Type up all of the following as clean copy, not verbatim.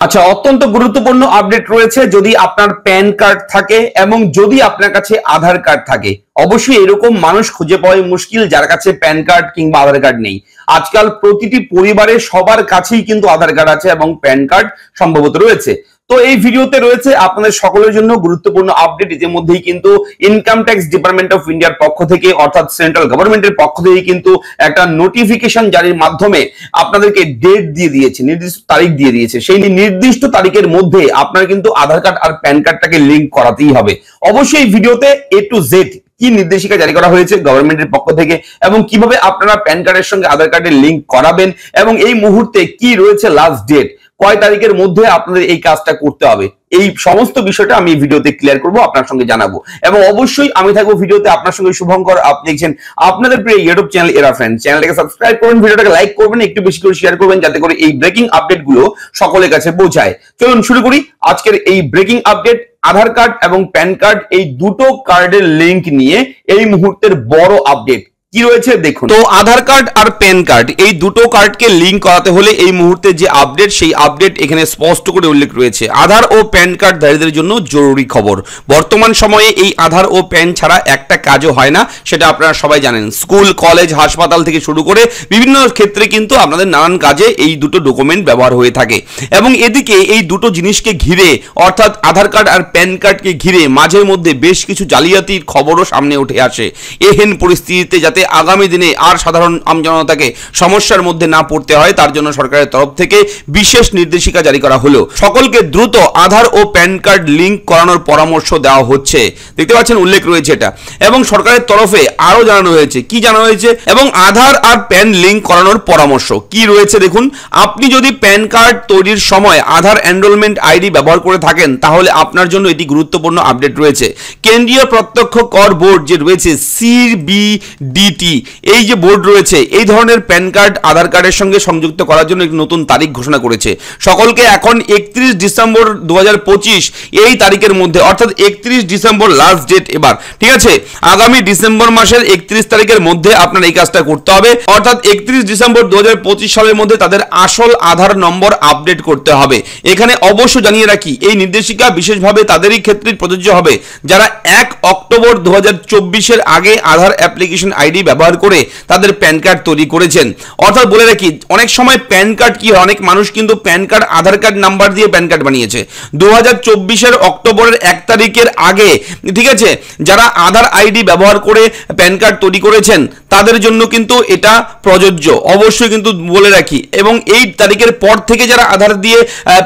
আচ্ছা, অত্যন্ত গুরুত্বপূর্ণ আপডেট রয়েছে। যদি আপনার প্যান কার্ড থাকে এবং যদি আপনার কাছে আধার কার্ড থাকে, অবশ্যই এরকম মানুষ খুঁজে পাওয়াই মুশকিল যার কাছে প্যান কার্ড কিংবা আধার কার্ড নেই। আজকাল প্রতিটি পরিবারে সবার কাছেই কিন্তু আধার কার্ড আছে এবং প্যান কার্ড সম্ভবত রয়েছে। তো এই ভিডিওতে রয়েছে আপনাদের সকলের জন্য গুরুত্বপূর্ণ আপডেট। ইতিমধ্যেই কিন্তু ইনকাম ট্যাক্স ডিপার্টমেন্ট অফ ইন্ডিয়ার পক্ষ থেকে অর্থাৎ সেন্ট্রাল গভর্নমেন্টের পক্ষ থেকে কিন্তু একটা নোটিফিকেশন জারির মাধ্যমে আপনাদেরকে ডেট দিয়ে দিয়েছে, নির্দিষ্ট তারিখ দিয়ে দিয়েছে। সেই নির্দিষ্ট তারিখের মধ্যে আপনার কিন্তু আধার কার্ড আর প্যান কার্ডটাকে লিংক করাতেই হবে। অবশ্যই এই ভিডিওতে A to Z কি নির্দেশিকা জারি করা হয়েছে গভর্নমেন্টের পক্ষ থেকে এবং কিভাবে আপনারা প্যান কার্ডের সঙ্গে আধার কার্ডের লিংক করাবেন এবং এই মুহূর্তে কি রয়েছে লাস্ট ডেট, কয় তারিখের মধ্যে আপনাদের এই কাজটা করতে হবে, এই সমস্ত বিষয়টা আমি ভিডিওতে ক্লিয়ার করব, আপনার সঙ্গে জানাবো। এবং অবশ্যই আমি থাকবো ভিডিওতে আপনার সঙ্গে শুভঙ্কর। আপনি দেখছেন আপনাদের প্রিয় ইউটিউব চ্যানেল এরা ফ্রেন্ড। চ্যানেলটাকে সাবস্ক্রাইব করবেন, ভিডিওটাকে লাইক করবেন, একটু বেশি করে শেয়ার করবেন যাতে করে এই ব্রেকিং আপডেট গুলো সকলের কাছে পৌঁছায়। চলুন শুরু করি আজকের এই ব্রেকিং আপডেট। আধার কার্ড এবং প্যান কার্ড এই দুটো কার্ডের লিংক নিয়ে এই মুহূর্তের বড় আপডেট কি রয়েছে দেখুন। তো আধার কার্ড আর প্যান কার্ড এই দুটো কার্ডকে লিংক করাতে হলে এই মুহূর্তে যে আপডেট, সেই আপডেট এখানে স্পষ্ট করে উল্লেখ রয়েছে। আধার ও প্যান কার্ড ধারীদের জন্য জরুরি খবর। বর্তমান সময়ে এই আধার ও প্যান ছাড়া একটা কাজও হয় না, সেটা আপনারা সবাই জানেন। স্কুল, কলেজ, হাসপাতাল থেকে শুরু করে বিভিন্ন ক্ষেত্রে কিন্তু আপনাদের নানান কাজে এই দুটো ডকুমেন্ট ব্যবহার হয়ে থাকে। এবং এদিকে এই দুটো জিনিসকে ঘিরে অর্থাৎ আধার কার্ড আর প্যান কার্ডকে ঘিরে মাঝে মধ্যে বেশ কিছু জালিয়াতির খবরও সামনে উঠে আসে। এহেন পরিস্থিতিতে যাতে আগামী দিনে আর সাধারণ আমজনতাকে সমস্যার মধ্যে না পড়তে হয়, তার জন্য সরকারের তরফ থেকে বিশেষ নির্দেশিকা জারি করা হলো। সকলকে দ্রুত আধার ও প্যান কার্ড লিংক করানোর পরামর্শ দেওয়া হচ্ছে। দেখতে পাচ্ছেন উল্লেখ রয়েছে এটা। এবং সরকারের তরফে আরো জানানো হয়েছে, কি জানানো হয়েছে এবং আধার আর প্যান লিংক করানোর পরামর্শ কি রয়েছে দেখুন। আপনি যদি প্যান কার্ড তৈরির সময় আধার এনরোলমেন্ট আইডি ব্যবহার করে থাকেন, তাহলে আপনার জন্য এটি গুরুত্বপূর্ণ আপডেট রয়েছে। কেন্দ্রীয় প্রত্যক্ষ কর বোর্ড যে রয়েছে CBDT, এই যে বোর্ড রয়েছে, এই ধরনের প্যান কার্ড আধার কার্ডের সঙ্গে সংযুক্ত করার জন্য একটি নতুন তারিখ ঘোষণা করেছে। সকলকে এখন 31 ডিসেম্বর 2025 এই তারিখের মধ্যে, অর্থাৎ 31 ডিসেম্বর লাস্ট ডেট এবার, ঠিক আছে। আগামী ডিসেম্বর মাসের 31 তারিখের মধ্যে আপনার এই কাজটা করতে হবে। অর্থাৎ 31 ডিসেম্বর 2025 সালের মধ্যে তাদের আসল আধার নম্বর আপডেট করতে হবে। এখানে অবশ্য জানিয়ে রাখি, এই নির্দেশিকা বিশেষভাবে তাদেরই ক্ষেত্রে প্রযোজ্য হবে যারা 1 অক্টোবর 2024 আগে আধার অ্যাপ্লিকেশন আইডি ব্যবহার করে তাদের প্যান কার্ড তৈরি করেছেন। অর্থাৎ বলে রাখি, অনেক সময় প্যান কার্ড কি হয়, অনেক মানুষ কিন্তু প্যান কার্ড আধার কার্ড নাম্বার দিয়ে প্যান কার্ড বানিয়েছে। 2024 অক্টোবরের 1 তারিখের আগে, ঠিক আছে, যারা আধার আইডি ব্যবহার করে প্যান কার্ড তৈরি করেছেন তাদের জন্য কিন্তু এটা প্রযোজ্য, অবশ্যই কিন্তু বলে রাখি। এবং এই তারিখের পর থেকে যারা আধার দিয়ে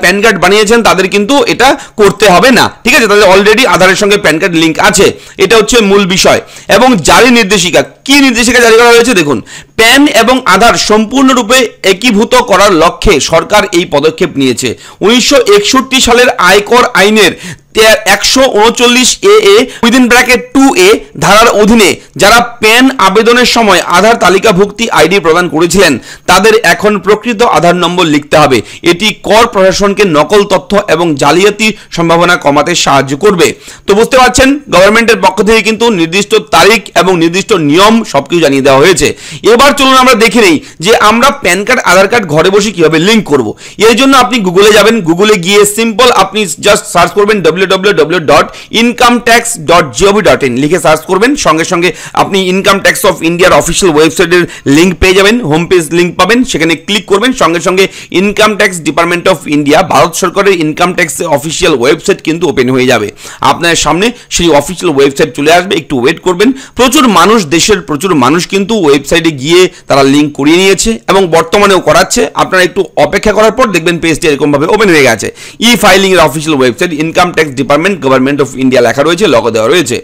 প্যান কার্ড বানিয়েছেন তাদের কিন্তু এটা করতে হবে না, ঠিক আছে। তাদের অলরেডি আধারের সঙ্গে প্যান কার্ড লিংক আছে, এটা হচ্ছে মূল বিষয়। এবং জারি নির্দেশিকা, কি নির্দেশিকা জারি করা হয়েছে দেখুন। প্যান এবং আধার সম্পূর্ণরূপে একীভূত করার লক্ষ্যে সরকার এই পদক্ষেপ নিয়েছে। 1961 সালের আয়কর আইনের 139AA উইদিন ব্র্যাকেট 2A ধারার অধীনে যারা প্যান আবেদনের সময় আধার তালিকাভুক্তি আইডি প্রদান করেছিলেন তাদের এখন প্রকৃত আধার নম্বর লিখতে হবে। এটি কর প্রশাসনকে নকল তথ্য এবং জালিয়াতির সম্ভাবনা কমাতে সাহায্য করবে। তো বুঝতে পারছেন, গভর্নমেন্টের পক্ষ থেকে কিন্তু নির্দিষ্ট তারিখ এবং নির্দিষ্ট নিয়ম সবকিছু জানিয়ে দেওয়া হয়েছে। এবার চলুন আমরা দেখে নেই যে আমরা প্যান কার্ড আধার কার্ড ঘরে বসে কিভাবে লিংক করব। এর জন্য আপনি গুগলে যাবেন, গুগলে গিয়ে সিম্পল আপনি জাস্ট সার্চ করবেন www.incometax.gov.in লিখে সার্চ করবেন। সঙ্গে সঙ্গে আপনি ইনকাম ট্যাক্স অফ ইন্ডিয়ার অফিসিয়াল ওয়েবসাইটের লিংক পেয়ে যাবেন, হোম পেজ লিংক পাবেন, সেখানে ক্লিক করবেন। সঙ্গে সঙ্গে income tax department of India, Bharat সরকারের ইনকাম ট্যাক্সের অফিসিয়াল ওয়েবসাইট কিন্তু ওপেন হয়ে যাবে। আপনার সামনে সেই অফিসিয়াল ওয়েবসাইট চলে আসবে, একটু ওয়েট করবেন। প্রচুর মানুষ, দেশের প্রচুর মানুষ কিন্তু ওয়েবসাইটে গিয়ে তারা লিংক করিয়ে নিয়েছে এবং বর্তমানেও করাচ্ছে। আপনারা একটু অপেক্ষা করার পর দেখবেন পেজটি এরকম ভাবে ওপেন হয়ে গেছে। ই ফাইলিং এর official website income tax department government of India লেখা রয়েছে, লোগো দেওয়া রয়েছে।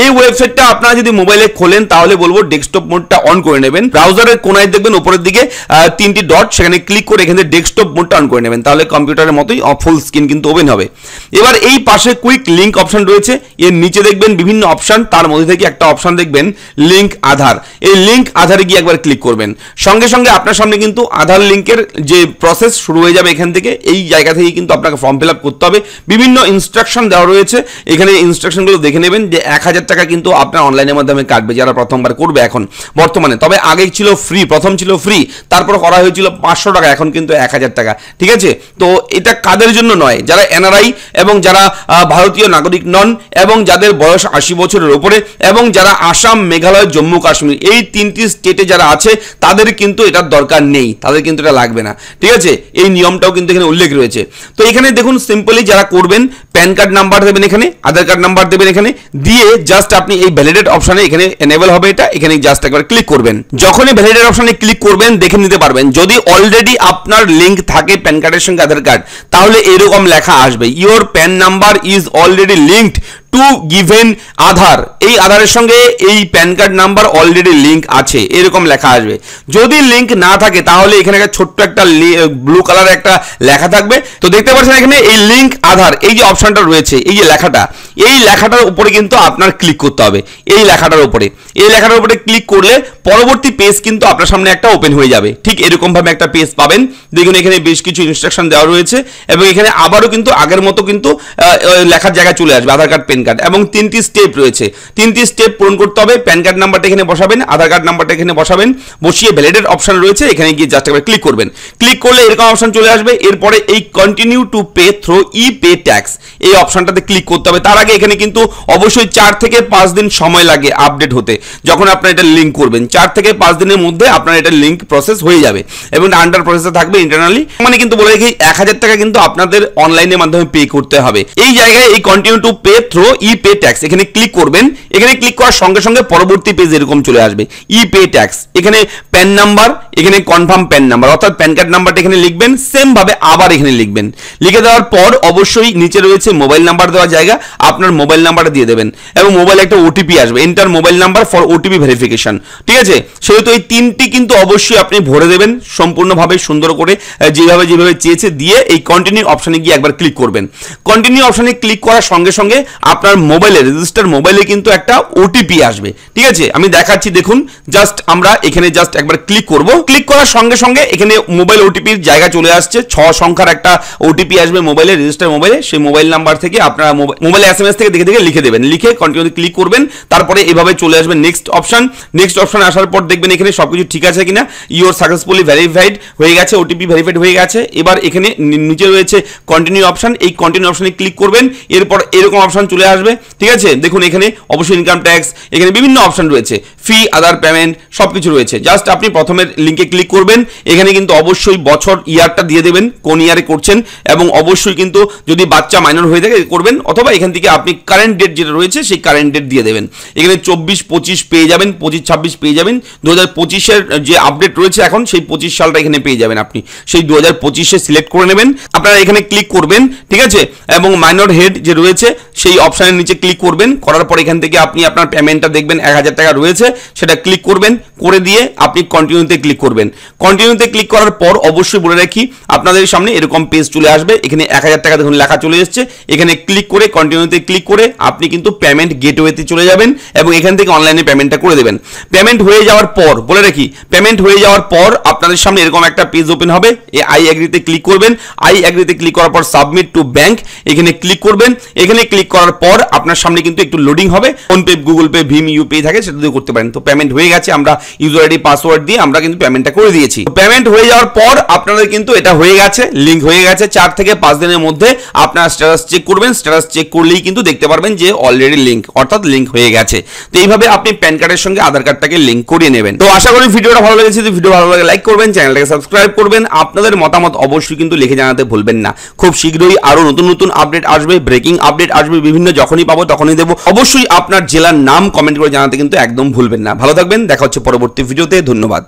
এই ওয়েবসাইটটা আপনারা যদি মোবাইলে খোলেন তাহলে বলবো ডেস্কটপ মোডটা অন করে নেবেন। ব্রাউজারের কোনায় দেখবেন উপরের দিকে 3টি ডট, সেখানে ক্লিক করে এখানে ডেস্কটপ মোডটা অন করে নেবেন, তাহলে কম্পিউটারের মতোই ফুল স্ক্রিন কিন্তু ওপেন হবে। এবার এই পাশে কুইক লিংক অপশন রয়েছে, এর নিচে দেখবেন বিভিন্ন অপশন, তার মধ্যে থেকে একটা অপশন দেখবেন লিংক আধার। এই লিংক আধারে গিয়ে একবার একবার ক্লিক করবেন। সঙ্গে সঙ্গে আপনার সামনে কিন্তু আধার লিঙ্কের যে প্রসেস শুরু হয়ে যাবে। এখান থেকে এই জায়গা থেকে কিন্তু আপনাকে ফর্ম ফিল আপ করতে হবে। বিভিন্ন ইনস্ট্রাকশন দেওয়া রয়েছে, এখানে ইনস্ট্রাকশনগুলো দেখে নেবেন যে 1000 টাকা কিন্তু আপনার অনলাইনের মাধ্যমে কাটবে যারা প্রথমবার করবে এখন বর্তমানে। তবে আগে ছিল ফ্রি, প্রথম ছিল ফ্রি, তারপর করা হয়েছিল 500 টাকা, এখন কিন্তু 1000 টাকা। ঠিক আছে, তো এটা কাদের জন্য নয়, যারা এনআরআই এবং যারা ভারতীয় নাগরিক নন এবং যাদের বয়স 80 বছরের উপরে এবং যারা আসাম, মেঘালয়, জম্মু কাশ্মীর এই 3টি স্টেটে যারা আছে তাদের কিন্তু এটার দরকার নেই, তাদের কিন্তু এটা লাগবে না। ঠিক আছে, এই নিয়মটাও কিন্তু এখানে উল্লেখ রয়েছে। তো এখানে দেখুন সিম্পলি যারা করবেন প্যান কার্ড নাম্বার দেবেন, এখানে আধার কার্ড নাম্বার দেবেন, এখানে দিয়ে জাস্ট আপনি এই ভ্যালিডেট অপশনে এখানে এনেবল হবে এটা, এখানে জাস্ট একবার ক্লিক করবেন। যখনই ভ্যালিডেট অপশনে ক্লিক করবেন দেখে নিতে পারবেন যদি অলরেডি আপনার লিঙ্ক থাকে প্যান কার্ডের সঙ্গে আধার কার্ড, তাহলে এরকম লেখা আসবে your PAN number is already linked to given Aadhaar. এই আধারের সঙ্গে এই PAN card number already link আছে, এরকম লেখা আসবে। যদি লিঙ্ক না থাকে তাহলে এখানে একটা ছোট্ট একটা ব্লু কালার একটা লেখা থাকবে। তো দেখতে পাচ্ছেন এখানে এই লিঙ্ক আধার এই যে অপশনটা রয়েছে, এই যে লেখাটা, এই লেখাটার উপরে কিন্তু আপনার ক্লিক করতে হবে। এই লেখাটার উপরে, এই লেখাটার উপরে ক্লিক করলে পরবর্তী পেজ কিন্তু আপনার সামনে একটা ওপেন হয়ে যাবে। ঠিক এরকম ভাবে একটা পেজ পাবেন। দেখুন এখানে বেশ কিছু ইনস্ট্রাকশন দেওয়া রয়েছে এবং এখানে আবারও কিন্তু আগের মতো কিন্তু লেখার জায়গায় চলে আসবে আধার কার্ড, প্যান কার্ড এবং 3টি স্টেপ রয়েছে। 3টি স্টেপ পূরণ করতে হবে। প্যান কার্ড নাম্বারটা এখানে বসাবেন, আধার কার্ড নাম্বারটা এখানে বসাবেন, বসিয়ে ভ্যালিডেট অপশন রয়েছে, এখানে গিয়ে জাস্ট একবার ক্লিক করবেন। ক্লিক করলে এরকম অপশন চলে আসবে। এরপরে এই continue to pay through E pay tax এই অপশনটাতে ক্লিক করতে হবে। তার আগে এখানে কিন্তু অবশ্যই 4 থেকে 5 দিন সময় লাগে আপডেট হতে। যখন আপনার এটা লিঙ্ক করবেন 4 থেকে 5 দিনের মধ্যে আপনার এটা লিঙ্ক প্রসেস হয়ে যাবে এবং আন্ডার প্রসেসে থাকবে ইন্টারনালি। মানে কিন্তু বলে রেখে 1000 টাকা কিন্তু আপনাদের অনলাইনের মাধ্যমে পে করতে হবে। এই জায়গায় এই continue to pay through E pay tax এখানে ক্লিক করবেন। এখানে ক্লিক করার সঙ্গে সঙ্গে পরবর্তী পেজ এরকম চলে আসবে ই পে ট্যাক্স। এখানে প্যান নাম্বার, এখানে কনফার্ম প্যান নাম্বার অর্থাৎ প্যান কার্ড নাম্বারটা এখানে লিখবেন, সেম ভাবে আবার এখানে লিখবেন। লিখে দেওয়ার পর অবশ্যই নিচে রয়েছে মোবাইল নাম্বার দেওয়ার জায়গা, আপনার মোবাইল নাম্বারটা দিয়ে দেবেন এবং মোবাইলে একটা ওটিপি আসবে, enter mobile number for OTP verification. ঠিক আছে, সেহেতু এই 3টি কিন্তু অবশ্যই আপনি ভরে দেবেন সম্পূর্ণভাবে সুন্দর করে যেভাবে চেয়েছে, দিয়ে এই কন্টিনিউ অপশনে গিয়ে একবার ক্লিক করবেন। কন্টিনিউ অপশনে ক্লিক করার সঙ্গে সঙ্গে আপনার মোবাইলে রেজিস্টার মোবাইলে কিন্তু একটা ওটিপি আসবে। ঠিক আছে, আমি দেখাচ্ছি দেখুন, জাস্ট আমরা এখানে জাস্ট একবার ক্লিক করব। ক্লিক করার সঙ্গে সঙ্গে এখানে মোবাইল ওটিপির জায়গা চলে আসছে, 6 সংখ্যার একটা ওটিপি আসবে মোবাইলে, রেজিস্টার মোবাইলে। সেই মোবাইল নাম্বার থেকে আপনারা মোবাইলে এসএমএস থেকে দেখে লিখে দেবেন, লিখে কন্টিনিউ ক্লিক করবেন। তারপরে এভাবে চলে আসবে নেক্সট অপশন। নেক্সট অপশন আসার পর দেখবেন এখানে সবকিছু ঠিক আছে কিনা, ইওর সাকসেসফুলি ভেরিফাইড হয়ে গেছে, ওটিপি ভেরিফাইড হয়ে গেছে। এবার এখানে নিচে রয়েছে কন্টিনিউ অপশন, এই কন্টিনিউ অপশনে ক্লিক করবেন। এরপর এরকম অপশন চলে আসবে। ঠিক আছে, দেখুন এখানে অবশ্যই ইনকাম ট্যাক্স, এখানে বিভিন্ন অপশন রয়েছে, ফি, আদার পেমেন্ট সবকিছু রয়েছে। জাস্ট আপনি প্রথমের লিঙ্কে ক্লিক করবেন। এখানে কিন্তু অবশ্যই বছর ইয়ারটা দিয়ে দেবেন, কোন ইয়ারে করছেন, এবং অবশ্যই কিন্তু যদি বাচ্চা মাইনর হয়ে থাকে করবেন, অথবা এখান থেকে আপনি কারেন্ট ডেট যেটা রয়েছে সেই কারেন্ট ডেট দিয়ে দেবেন। এখানে 24-25 পেয়ে যাবেন, 25-26 পেয়ে যাবেন। 2025-এর যে আপডেট রয়েছে এখন সেই 25 সালটা এখানে পেয়ে যাবেন। আপনি সেই 2025-এ সিলেক্ট করে নেবেন, আপনারা এখানে ক্লিক করবেন। ঠিক আছে, এবং মাইনর হেড যে রয়েছে সেই অপশনের নিচে ক্লিক করবেন। করার পর এখান থেকে আপনি আপনার পেমেন্টটা দেখবেন 1000 টাকা রয়েছে, সেটা ক্লিক করবেন। করে দিয়ে আপনি কন্টিনিউতে ক্লিক করবেন। কন্টিনিউতে ক্লিক করার পর অবশ্যই বলে রাখি আপনাদের সামনে এরকম পেজ চলে আসবে। এখানে 1000 টাকা দেখুন লেখা চলে এসেছে। এখানে ক্লিক করে কন্টিনিউতে ক্লিক করে আপনি কিন্তু পেমেন্ট গেটওয়েতে চলে যাবেন এবং এখান থেকে অনলাইনে পেমেন্টটা করে দেবেন। পেমেন্ট হয়ে যাওয়ার পর বলে রাখি, পেমেন্ট হয়ে যাওয়ার পর আপনাদের সামনে এরকম একটা পেজ ওপেন হবে। এই আই এগ্রিতে ক্লিক করবেন। আই এগ্রিতে ক্লিক করার পর সাবমিট টু ব্যাংক এখানে ক্লিক করবেন। এখানে ক্লিক করার পর আপনার সামনে কিন্তু একটু লোডিং হবে। ফোনপে, গুগল পে, ভীম, ইউপিআই থাকে সেটা দিয়ে করতে পারেন। তো পেমেন্ট হয়ে গেছে, আমরা ইউজার আইডি পাসওয়ার্ড দিয়ে আমরা কিন্তু পেমেন্টটা করে দিয়েছি। পেমেন্ট হয়ে যাওয়ার পর আপনাদের কিন্তু এটা হয়ে গেছে, লিঙ্ক হয়ে গেছে। 4 থেকে 5 দিনের মধ্যে আপনার স্ট্যাটাস চেক করবেন। স্ট্যাটাস চেক করলেই কিন্তু দেখতে পারবেন যে অলরেডি লিঙ্ক অর্থাৎ লিঙ্ক হয়ে গেছে। তো এইভাবে আপনি প্যান কার্ডের সঙ্গে আধার কার্ডটাকে লিঙ্ক করিয়ে নেবেন। তো আশা করি ভিডিওটা ভালো লেগেছে। যদি ভিডিও ভালো লাগে লাইক করবেন, চ্যানেলটাকে সাবস্ক্রাইব করবেন। আপনাদের মতামত অবশ্যই কিন্তু লিখে জানাতে ভুলবেন না। খুব শীঘ্রই আরো নতুন নতুন আপডেট আসবে, ব্রেকিং আপডেট আসবে, বিভিন্ন যখনই পাবো তখনই দেবো। অবশ্যই আপনার জেলার নাম কমেন্ট করে জানাতে কিন্তু একদম ভুলবেন না। ভালো থাকবেন, দেখা হচ্ছে পরবর্তী ভিডিওতে। ধন্যবাদ।